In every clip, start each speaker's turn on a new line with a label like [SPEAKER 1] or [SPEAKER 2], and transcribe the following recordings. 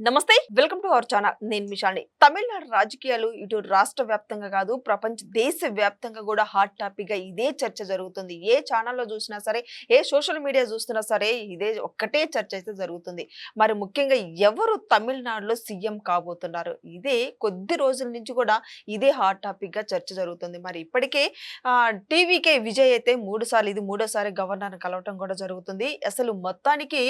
[SPEAKER 1] నమస్తే welcome to our channel. నేను మిషాల్ని. తమిళనాడు రాజకీయాలు ఇటు రాష్ట్ర వ్యాప్తంగా కాదు, దేశ వ్యాప్తంగా కూడా హాట్ టాపిక్ గా ఇదే చర్చ జరుగుతుంది. ఏ ఛానల్లో చూసినా సరే, ఏ సోషల్ మీడియా చూస్తున్నా సరే ఇదే ఒక్కటే చర్చ అయితే జరుగుతుంది. మరి ముఖ్యంగా ఎవరు తమిళనాడులో సీఎం కాబోతున్నారు, ఇదే కొద్ది రోజుల నుంచి కూడా ఇదే హాట్ టాపిక్ గా చర్చ జరుగుతుంది. మరి ఇప్పటికే టీవీకే విజయ్ అయితే ఇది మూడోసారి గవర్నర్ కలవటం కూడా జరుగుతుంది. అసలు మొత్తానికి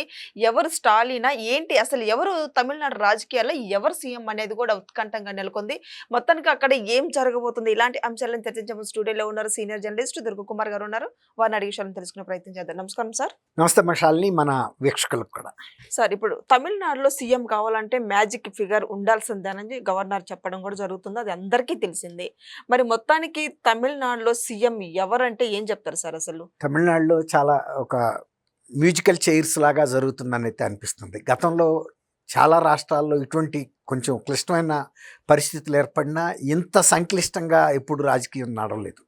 [SPEAKER 1] ఎవరు స్టాలినా ఏంటి, అసలు ఎవరు తమిళనాడు రాజకీయాల్లో ఎవరు సీఎం అనేది కూడా ఉత్కంఠంగా నెలకొంది. మొత్తానికి అక్కడ ఏం జరగబోతుంది, ఇలాంటి అంశాలను చర్చించే స్టూడియోలో ఉన్నారు సీనియర్ జర్నలిస్ట్ దుర్గ కుమార్ గారు ఉన్నారు. వారిని అడిగే విషయాలను తెలుసుకునే ప్రయత్నం చేద్దాం. నమస్కారం సార్.
[SPEAKER 2] నమస్తే మషాల్ని, మన వీక్షకులకు కూడా.
[SPEAKER 1] సార్, ఇప్పుడు తమిళనాడులో సీఎం కావాలంటే మ్యాజిక్ ఫిగర్ ఉండాల్సిందేనని గవర్నర్ చెప్పడం కూడా జరుగుతుంది. అది అందరికీ తెలిసిందే. మరి మొత్తానికి తమిళనాడులో సీఎం ఎవరంటే ఏం చెప్తారు సార్? అసలు
[SPEAKER 2] తమిళనాడులో చాలా ఒక మ్యూజికల్ చైర్స్ లాగా జరుగుతుందని అయితే అనిపిస్తుంది. గతంలో చాలా రాష్ట్రాల్లో ఇటువంటి కొంచెం క్లిష్టమైన పరిస్థితులు ఏర్పడినా ఇంత సంక్లిష్టంగా ఎప్పుడు రాజకీయం నడవలేదు.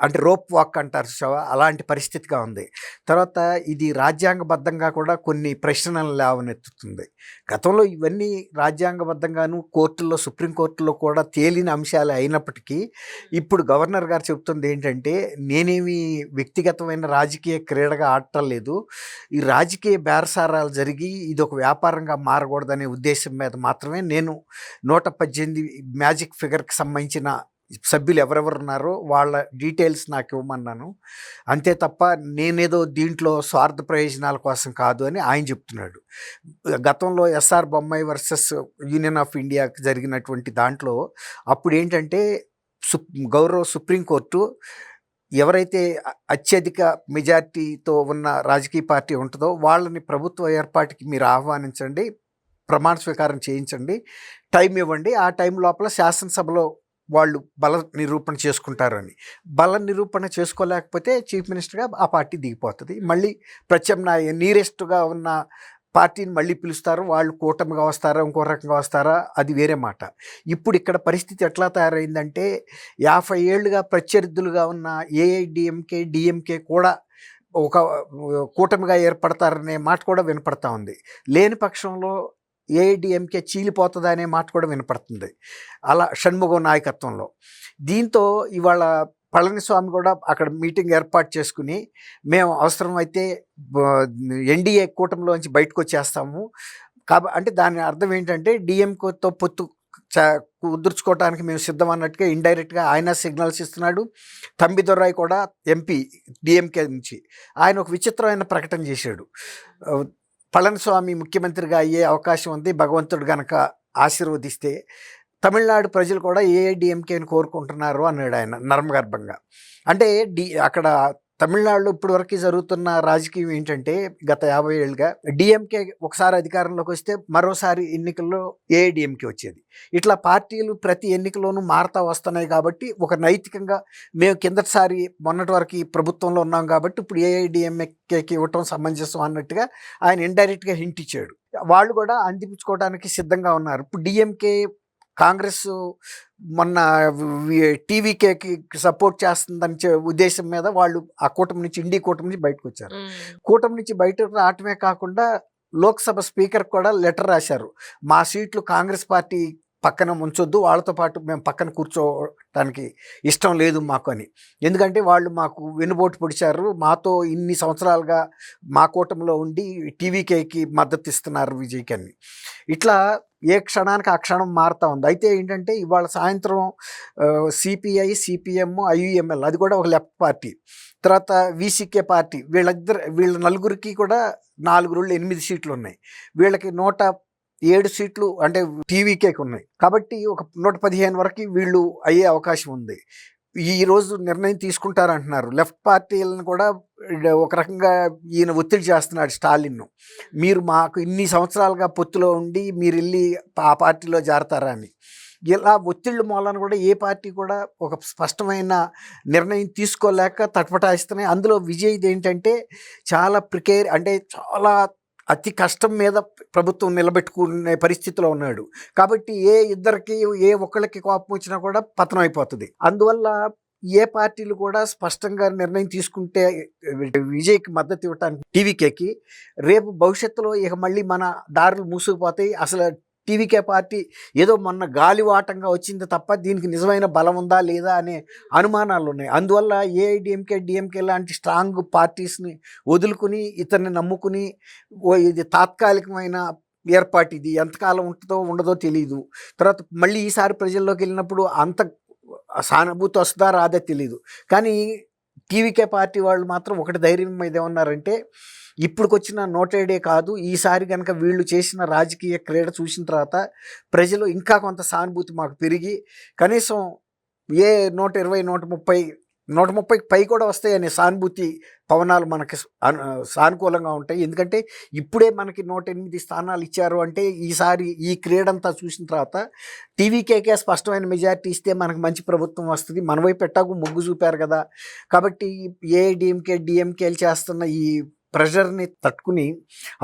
[SPEAKER 2] అంటే రోప్ వాక్ అంటారు చూసావా, అలాంటి పరిస్థితిగా ఉంది. తర్వాత ఇది రాజ్యాంగబద్ధంగా కూడా కొన్ని ప్రశ్నలను లేవనెత్తుతుంది. గతంలో ఇవన్నీ రాజ్యాంగబద్ధంగాను కోర్టుల్లో, సుప్రీంకోర్టులో కూడా తేలిన అంశాలే అయినప్పటికీ ఇప్పుడు గవర్నర్ గారు చెబుతుంది ఏంటంటే, నేనేమి వ్యక్తిగతమైన రాజకీయ క్రీడగా ఆడటం లేదు, ఈ రాజకీయ బేరసారాలు జరిగి ఇది ఒక వ్యాపారంగా మారకూడదనే ఉద్దేశం మీద మాత్రమే నేను 118 మ్యాజిక్ ఫిగర్కి సంబంధించిన సభ్యులు ఎవరెవరు ఉన్నారో వాళ్ళ డీటెయిల్స్ నాకు ఇవ్వమన్నాను, అంతే తప్ప నేనేదో దీంట్లో స్వార్థ ప్రయోజనాల కోసం కాదు అని ఆయన చెప్తున్నాడు. గతంలో SR Bommai versus union of ఇండియాకి జరిగినటువంటి దాంట్లో అప్పుడు ఏంటంటే గౌరవ సుప్రీంకోర్టు ఎవరైతే అత్యధిక మెజార్టీతో ఉన్న రాజకీయ పార్టీ ఉంటుందో వాళ్ళని ప్రభుత్వ ఏర్పాటుకి మీరు ఆహ్వానించండి, ప్రమాణ స్వీకారం చేయించండి, టైం ఇవ్వండి, ఆ టైం లోపల శాసనసభలో వాళ్ళు బల నిరూపణ చేసుకుంటారు అని. బల నిరూపణ చేసుకోలేకపోతే చీఫ్ మినిస్టర్గా ఆ పార్టీ దిగిపోతుంది. మళ్ళీ ప్రత్యామ్నాయ నీరెస్ట్గా ఉన్న పార్టీని మళ్ళీ పిలుస్తారు. వాళ్ళు కూటమిగా వస్తారా, ఇంకో రకంగా వస్తారా, అది వేరే మాట. ఇప్పుడు ఇక్కడ పరిస్థితి ఎట్లా తయారైందంటే 50 ఏళ్ళుగా ప్రత్యర్థులుగా ఉన్న ఏఐడిఎంకే, డిఎంకే కూడా ఒక కూటమిగా ఏర్పడతారనే మాట కూడా వినపడతా ఉంది. లేని పక్షంలో ఏఐడిఎంకే చీలిపోతుంది అనే మాట కూడా వినపడుతుంది, అలా షణ్ముగం నాయకత్వంలో. దీంతో ఇవాళ పళనిస్వామి కూడా అక్కడ మీటింగ్ ఏర్పాటు చేసుకుని, మేము అవసరమైతే ఎన్డీఏ కూటమిలోంచి బయటకు వచ్చేస్తాము అంటే దాని అర్థం ఏంటంటే డిఎంకేతో పొత్తు కుదుర్చుకోవడానికి మేము సిద్ధం అన్నట్టుగా ఇండైరెక్ట్గా ఆయన సిగ్నల్స్ ఇస్తున్నాడు. తంబిదొర్రాయ్ కూడా ఎంపీ డిఎంకే నుంచి ఆయన ఒక విచిత్రమైన ప్రకటన చేశాడు. పళనిస్వామి ముఖ్యమంత్రిగా అయ్యే అవకాశం ఉంది, భగవంతుడు గనక ఆశీర్వదిస్తే, తమిళనాడు ప్రజలు కూడా ఏఐడిఎంకేని కోరుకుంటున్నారు అన్నాడు ఆయన నర్మగర్భంగా. అంటే అక్కడ తమిళనాడులో ఇప్పటి వరకు జరుగుతున్న రాజకీయం ఏంటంటే, గత 50 ఏళ్ళుగా డిఎంకే ఒకసారి అధికారంలోకి వస్తే మరోసారి ఎన్నికల్లో ఏఐడిఎంకే వచ్చేది. ఇట్లా పార్టీలు ప్రతి ఎన్నికలోనూ మారుతా వస్తున్నాయి కాబట్టి ఒక నైతికంగా మేము కిందటిసారి మొన్నటి వరకు ప్రభుత్వంలో ఉన్నాం కాబట్టి ఇప్పుడు ఏఐడిఎంకేకి ఇవ్వటం సమంజసం అన్నట్టుగా ఆయన ఇండైరెక్ట్గా హింట్ ఇచ్చాడు. వాళ్ళు కూడా అందిపుచ్చుకోవడానికి సిద్ధంగా ఉన్నారు. ఇప్పుడు డిఎంకే కాంగ్రెస్ మొన్న టీవీకేకి సపోర్ట్ చేస్తుందని ఉద్దేశం మీద వాళ్ళు ఆ కూటమి నుంచి, ఇండి కూటమి నుంచి బయటకు వచ్చారు. కూటమి నుంచి బయటకు రావటమే కాకుండా లోక్సభ స్పీకర్ కూడా లెటర్ రాశారు, మా సీట్లు కాంగ్రెస్ పార్టీ పక్కన ఉంచొద్దు, వాళ్ళతో పాటు మేము పక్కన కూర్చోవడానికి ఇష్టం లేదు మాకు అని. ఎందుకంటే వాళ్ళు మాకు వెనుబోటు పొడిచారు, మాతో ఇన్ని సంవత్సరాలుగా మా కూటమిలో ఉండి టీవీకేకి మద్దతు ఇస్తున్నారు విజయ్కి అని. ఇట్లా ఏ క్షణానికి ఆ క్షణం మారుతూ ఉంది. అయితే ఏంటంటే ఇవాళ సాయంత్రం సిపిఐ, సిపిఎం, ఐయుఎంఎల్ అది కూడా ఒక లెఫ్ట్ పార్టీ, తర్వాత విసికే పార్టీ, వీళ్ళ నలుగురికి కూడా 4 8 సీట్లు ఉన్నాయి. వీళ్ళకి 107 సీట్లు అంటే టీవీకేకి ఉన్నాయి. కాబట్టి ఒక 115 వరకు వీళ్ళు అయ్యే అవకాశం ఉంది. ఈరోజు నిర్ణయం తీసుకుంటారంటున్నారు. లెఫ్ట్ పార్టీలను కూడా ఒక రకంగా ఈయన ఒత్తిడి చేస్తున్నాడు స్టాలిన్ను, మీరు మాకు ఇన్ని సంవత్సరాలుగా పొత్తులో ఉండి మీరు వెళ్ళి ఆ పార్టీలో చేరతారా అని. ఇలా ఒత్తిళ్ళ మూలాన కూడా ఏ పార్టీ కూడా ఒక స్పష్టమైన నిర్ణయం తీసుకోలేక తటపటాయిస్తున్నాయి. అందులో విజయ్ది ఏంటంటే చాలా అంటే చాలా అతి కష్టం మీద ప్రభుత్వం నిలబెట్టుకునే పరిస్థితిలో ఉన్నాడు. కాబట్టి ఏ ఒక్కళ్ళకి కోపం వచ్చినా కూడా పతనం అయిపోతుంది. అందువల్ల ఏ పార్టీలు కూడా స్పష్టంగా నిర్ణయం తీసుకుంటే విజయ్కి మద్దతు ఇవ్వటానికి టీవీకేకి రేపు భవిష్యత్తులో ఇక మళ్ళీ మన దారులు మూసుకుపోతాయి. అసలు టీవీకే పార్టీ ఏదో మొన్న గాలివాటంగా వచ్చింది తప్ప దీనికి నిజమైన బలం ఉందా లేదా అనే అనుమానాలు ఉన్నాయి. అందువల్ల ఏఐడిఎంకే డిఎంకే లాంటి స్ట్రాంగ్ పార్టీస్ని వదులుకుని ఇతన్ని నమ్ముకుని ఇది తాత్కాలికమైన ఏర్పాటు, ఇది ఎంతకాలం ఉంటుందో ఉండదో తెలియదు. తర్వాత మళ్ళీ ఈసారి ప్రజల్లోకి వెళ్ళినప్పుడు అంత సానుభూతి వస్తుందా రాదా తెలియదు. కానీ టీవీకే పార్టీ వాళ్ళు మాత్రం ఒకటి ధైర్యం మీద ఏమన్నారంటే, ఇప్పుడుకొచ్చిన నోటేడే కాదు, ఈసారి కనుక వీళ్ళు చేసిన రాజకీయ క్రీడ చూసిన తర్వాత ప్రజలు ఇంకా కొంత సానుభూతి మాకు పెరిగి కనీసం 120, 130కి పై కూడా వస్తాయనే సానుభూతి పవనాలు మనకి సానుకూలంగా ఉంటాయి. ఎందుకంటే ఇప్పుడే మనకి 108 స్థానాలు ఇచ్చారు అంటే ఈసారి ఈ క్రీడంతా చూసిన తర్వాత టీవీకేకే స్పష్టమైన మెజారిటీ ఇస్తే మనకు మంచి ప్రభుత్వం వస్తుంది. మన వైపు ఎట్టాగు మొగ్గు చూపారు కదా, కాబట్టి ఏఐడిఎంకే డిఎంకేలు చేస్తున్న ఈ ప్రెషర్ని తట్టుకుని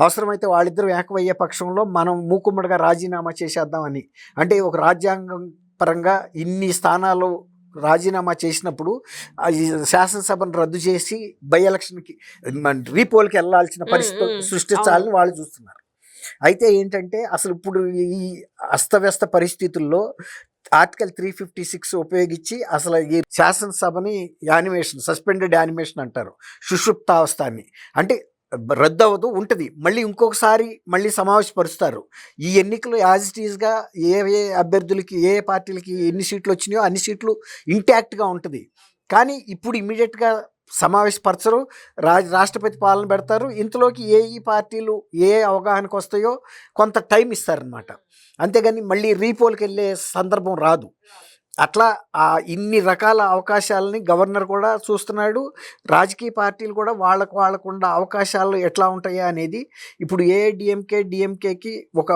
[SPEAKER 2] అవసరమైతే వాళ్ళిద్దరూ ఏకమయ్యే పక్షంలో మనం మూకుమ్మడిగా రాజీనామా చేసేద్దామని, అంటే ఒక రాజ్యాంగం పరంగా ఇన్ని స్థానాలు రాజీనామా చేసినప్పుడు ఈ శాసనసభను రద్దు చేసి బై ఎలక్షన్కి రీపోల్కి వెళ్ళాల్సిన పరిస్థితి సృష్టించాలని వాళ్ళు చూస్తున్నారు. అయితే ఏంటంటే అసలు ఇప్పుడు ఈ అస్తవ్యస్త పరిస్థితుల్లో ఆర్టికల్ 356 ఉపయోగించి అసలు ఈ శాసనసభని సస్పెండెడ్ యానిమేషన్ అంటారు, సుషుప్తావస్థాన్ని, అంటే రద్దు అవ్వదు, ఉంటుంది, మళ్ళీ ఇంకొకసారి మళ్ళీ సమావేశపరుస్తారు. ఈ ఎన్నికలు యాజ్ ఇట్ ఈజ్గా ఏ అభ్యర్థులకి ఏ పార్టీలకి ఎన్ని సీట్లు వచ్చినాయో అన్ని సీట్లు ఇంటాక్ట్గా ఉంటుంది. కానీ ఇప్పుడు ఇమీడియట్గా సమావేశపరచరు, రాష్ట్రపతి పాలన పెడతారు. ఇంతలోకి ఈ పార్టీలు ఏ అవగాహనకు వస్తాయో కొంత టైం ఇస్తారనమాట. అంతేగాని మళ్ళీ రీపోల్కి వెళ్ళే సందర్భం రాదు. అట్లా ఇన్ని రకాల అవకాశాలని గవర్నర్ కూడా చూస్తున్నాడు. రాజకీయ పార్టీలు కూడా వాళ్ళకుండా అవకాశాలు ఎట్లా ఉంటాయా అనేది ఇప్పుడు డిఎంకేకి ఒక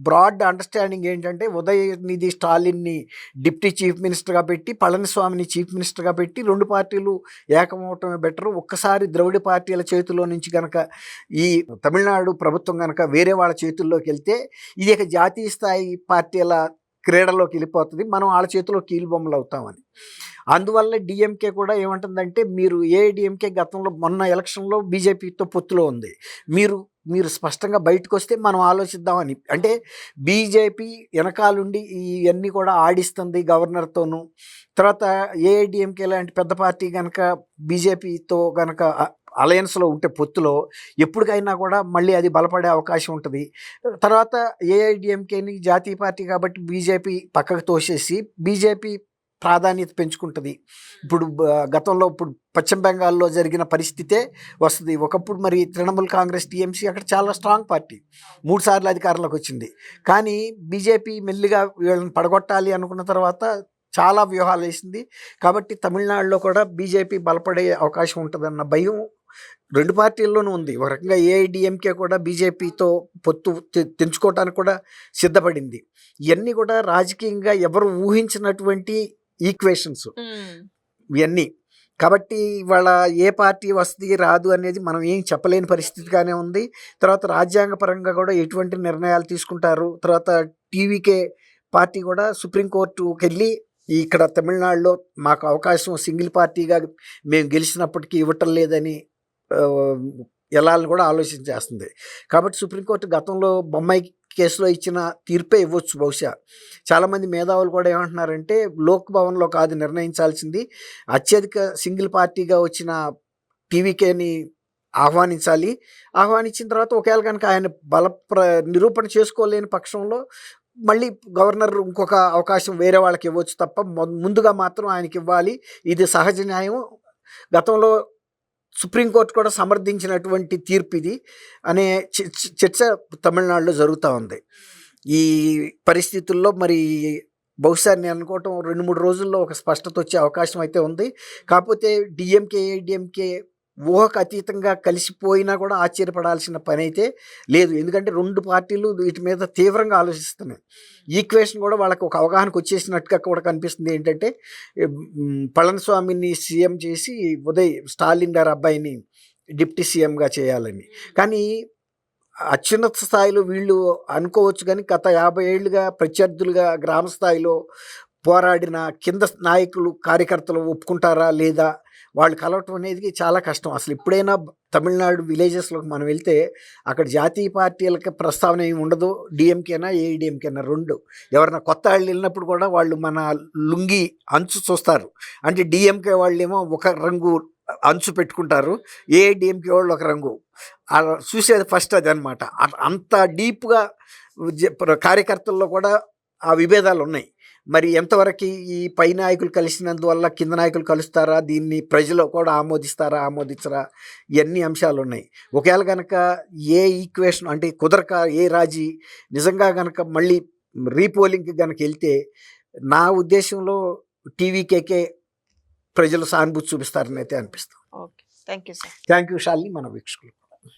[SPEAKER 2] బ్రాడ్ అండర్స్టాండింగ్ ఏంటంటే, ఉదయనిధి స్టాలిన్ని డిప్యూటీ చీఫ్ మినిస్టర్గా పెట్టి పళనిస్వామిని చీఫ్ మినిస్టర్గా పెట్టి రెండు పార్టీలు ఏకమవటమే బెటరు. ఒక్కసారి ద్రవిడ పార్టీల చేతిలో నుంచి కనుక ఈ తమిళనాడు ప్రభుత్వం కనుక వేరే వాళ్ళ చేతుల్లోకి వెళ్తే ఇది ఇక జాతీయ స్థాయి పార్టీల క్రీడలోకి వెళ్ళిపోతుంది, మనం వాళ్ళ చేతిలో కీలుబొమ్మలు అవుతామని. అందువల్ల డిఎంకే కూడా ఏమంటుందంటే, మీరు ఏఐడిఎంకే గతంలో మొన్న ఎలక్షన్లో బీజేపీతో పొత్తులో ఉంది, మీరు స్పష్టంగా బయటకు వస్తే మనం ఆలోచిద్దామని. అంటే బీజేపీ వెనకాలండి ఇవన్నీ కూడా ఆడిస్తుంది గవర్నర్తోనూ. తర్వాత ఏఐడిఎంకే లాంటి పెద్ద పార్టీ కనుక బీజేపీతో కనుక అలయన్స్లో ఉంటే పొత్తులో ఎప్పటికైనా కూడా మళ్ళీ అది బలపడే అవకాశం ఉంటుంది. తర్వాత ఏఐడిఎంకేని జాతీయ పార్టీ కాబట్టి బీజేపీ పక్కకు తోసేసి బీజేపీ ప్రాధాన్యత పెంచుకుంటుంది. ఇప్పుడు గతంలో ఇప్పుడు పశ్చిమ బెంగాల్లో జరిగిన పరిస్థితే వస్తుంది. ఒకప్పుడు మరి తృణమూల్ కాంగ్రెస్ టీఎంసీ అక్కడ చాలా స్ట్రాంగ్ పార్టీ, 3 సార్లు అధికారంలోకి వచ్చింది. కానీ బీజేపీ మెల్లిగా వీళ్ళని పడగొట్టాలి అనుకున్న తర్వాత చాలా వ్యూహాలు వేసింది. కాబట్టి తమిళనాడులో కూడా బీజేపీ బలపడే అవకాశం ఉంటుందన్న భయం రెండు పార్టీల్లోనూ ఉంది. ఒక రకంగా ఏఐడిఎంకే కూడా బీజేపీతో పొత్తు తెంచుకోవటానికి కూడా సిద్ధపడింది. ఇవన్నీ కూడా రాజకీయంగా ఎవరు ఊహించినటువంటి ఈక్వేషన్స్ ఇవన్నీ. కాబట్టి ఇవాళ ఏ పార్టీ వస్తుంది రాదు అనేది మనం ఏం చెప్పలేని పరిస్థితిగానే ఉంది. తర్వాత రాజ్యాంగపరంగా కూడా ఎటువంటి నిర్ణయాలు తీసుకుంటారు. తర్వాత టీవీకే పార్టీ కూడా సుప్రీంకోర్టుకి వెళ్ళి ఇక్కడ తమిళనాడులో మాకు అవకాశం సింగిల్ పార్టీగా మేము గెలిచినప్పటికీ ఇవ్వటం లేదని వెళ్ళాలని కూడా ఆలోచించేస్తుంది. కాబట్టి సుప్రీంకోర్టు గతంలో బొమ్మాయి కేసులో ఇచ్చిన తీర్పే ఇవ్వచ్చు బహుశా. చాలామంది మేధావులు కూడా ఏమంటున్నారంటే, లోక్ భవన్లో కాదు నిర్ణయించాల్సింది, అత్యధిక సింగిల్ పార్టీగా వచ్చిన టీవీకేని ఆహ్వానించిన తర్వాత ఒకవేళ కనుక ఆయన నిరూపణ చేసుకోలేని పక్షంలో మళ్ళీ గవర్నర్ ఇంకొక అవకాశం వేరే వాళ్ళకి ఇవ్వచ్చు తప్ప ముందుగా మాత్రం ఆయనకి ఇవ్వాలి, ఇది సహజ న్యాయం. గతంలో సుప్రీంకోర్టు కూడా సమర్థించినటువంటి తీర్పు ఇది అనే చర్చ తమిళనాడులో జరుగుతూ ఉంది. ఈ పరిస్థితుల్లో మరి బహుశా నేను అనుకోవటం 2-3 రోజుల్లో ఒక స్పష్టత వచ్చే అవకాశం అయితే ఉంది. కాకపోతే ఏఐడిఎంకే ఊహకు అతీతంగా కలిసిపోయినా కూడా ఆశ్చర్యపడాల్సిన పని అయితే లేదు. ఎందుకంటే రెండు పార్టీలు వీటి మీద తీవ్రంగా ఆలోచిస్తున్నాయి. ఈక్వేషన్ కూడా వాళ్ళకి ఒక అవగాహనకు వచ్చేసినట్టుగా కూడా కనిపిస్తుంది. ఏంటంటే పళనిస్వామిని సీఎం చేసి స్టాలిన్ గారి అబ్బాయిని డిప్యూటీ సీఎంగా చేయాలని. కానీ అత్యున్నత స్థాయిలో వీళ్ళు అనుకోవచ్చు, కానీ గత 50 ఏళ్ళుగా ప్రత్యర్థులుగా గ్రామ స్థాయిలో పోరాడిన కింద నాయకులు కార్యకర్తలు ఒప్పుకుంటారా లేదా వాళ్ళు కలవటం అనేది చాలా కష్టం. అసలు ఎప్పుడైనా తమిళనాడు విలేజెస్లోకి మనం వెళ్తే అక్కడ జాతీయ పార్టీలకి ప్రస్తావన ఏమి ఉండదు. డిఎంకేనా ఏఐడిఎంకేనా రెండు. ఎవరైనా కొత్త వాళ్ళు వెళ్ళినప్పుడు కూడా వాళ్ళు మన లుంగి అంచు చూస్తారు. అంటే డిఎంకే వాళ్ళేమో ఒక రంగు అంచు పెట్టుకుంటారు, ఏఐడిఎంకే వాళ్ళు ఒక రంగు. అలా చూసేది ఫస్ట్ అది అనమాట. అంత డీప్గా కార్యకర్తల్లో కూడా ఆ విభేదాలు ఉన్నాయి. మరి ఎంతవరకు ఈ పై నాయకులు కలిసినందువల్ల కింద నాయకులు కలుస్తారా, దీన్ని ప్రజలు కూడా ఆమోదిస్తారా ఆమోదించరా, ఇవన్నీ అంశాలు ఉన్నాయి. ఒకవేళ కనుక ఏ ఈక్వేషన్ అంటే కుదరక ఏ రాజీ నిజంగా కనుక మళ్ళీ రీపోలింగ్కి కనుక వెళ్తే నా ఉద్దేశంలో టీవీకేకే ప్రజలు సానుభూతి చూపిస్తారని అయితే అనిపిస్తుంది.
[SPEAKER 1] Okay, thank you sir.
[SPEAKER 2] Thank you Shalini, మన వీక్షకులు.